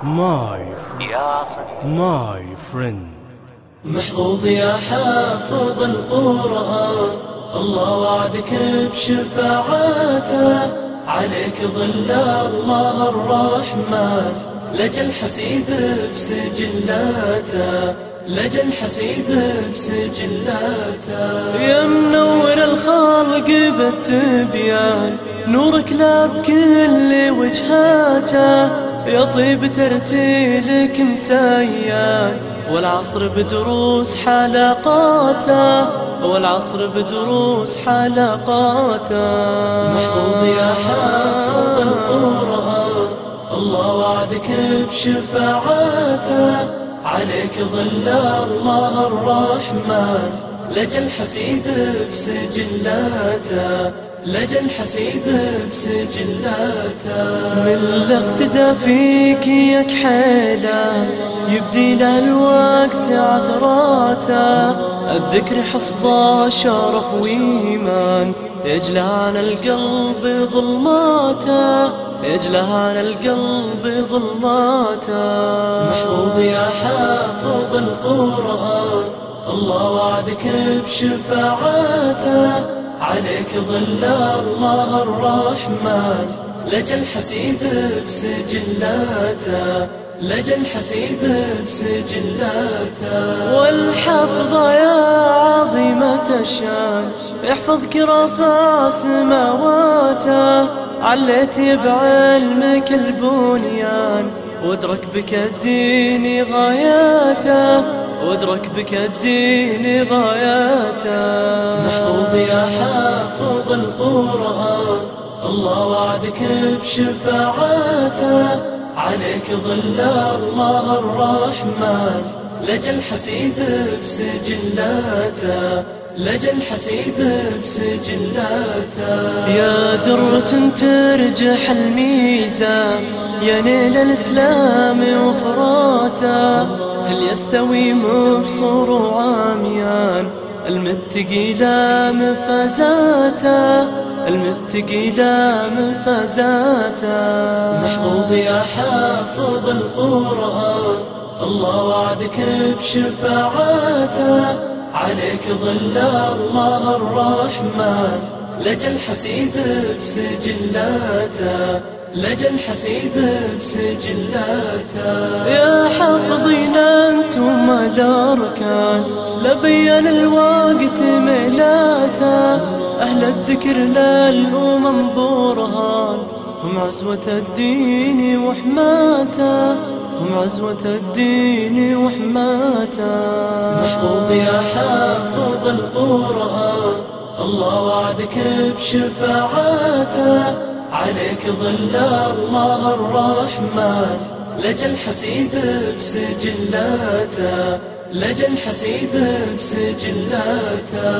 my friend. محظوظ يا حافظ القرآن، الله وعدك بشفاعاته، عليك ظل الله الرحمن، لجل حسيب بسجلاته، لجل حسيب بسجلاته. يا منور الخلق بالتبيان، نورك لا بكل وجهاته، يا طيب ترتيلك مسيان، والعصر بدروس حلقاته، والعصر بدروس حلقاته. محفوظ يا حافظ القرآن، الله وعدك بشفاعاته، عليك ظل الله الرحمن، لجل حسيب بسجلاته، لجل حسيب بسجلاته. من الاقتدى فيك يا كحيله، يبدي له الوقت عثراته، الذكر حفظه شرف وإيمان، يجلان القلب ظلماته، يجلان القلب ظلماته. محفوظ يا حافظ القرآن، الله وعدك بشفاعاته، عليك ظل الله الرحمن، لجل حسيب بسجلاته، لجل حسيب بسجلاته. والحفظ يا عظيمة الشان، يحفظك رفع سماواته، عليت بعلمك البنيان، وادرك بك الدين غاياته، وادرك بك الدين غاياته. محفوظ يا حافظ القرآن، الله وعدك بشفاعاته، عليك ظل الله الرحمن، لجل حسيب بسجلاته، لجل حسيب بسجلاته. يا درة ترجح الميزان، يا نيل الإسلام وفراته، هل يستوي مبصر وعميان، المتقي لا مفازاته، المتقي لا مفازاته. محفوظ يا حافظ القرآن، الله وعدك بشفاعاته، عليك ظل الله الرحمن، لجل حسيب بسجلاته، لجل حسيب بسجلاته. يا حافظين أنتم الأركان، لبين الوقت ميلاته، أهل الذكر للأمم برهان، هم عزوة الدين وحماته، هم عزوة الدين وحماته. محفوظ يا حافظ القرآن، الله وعدك بشفاعاته، عليك ظل الله الرحمن، لجل حسيب بسجلاته، لجل حسيب بسجلاته.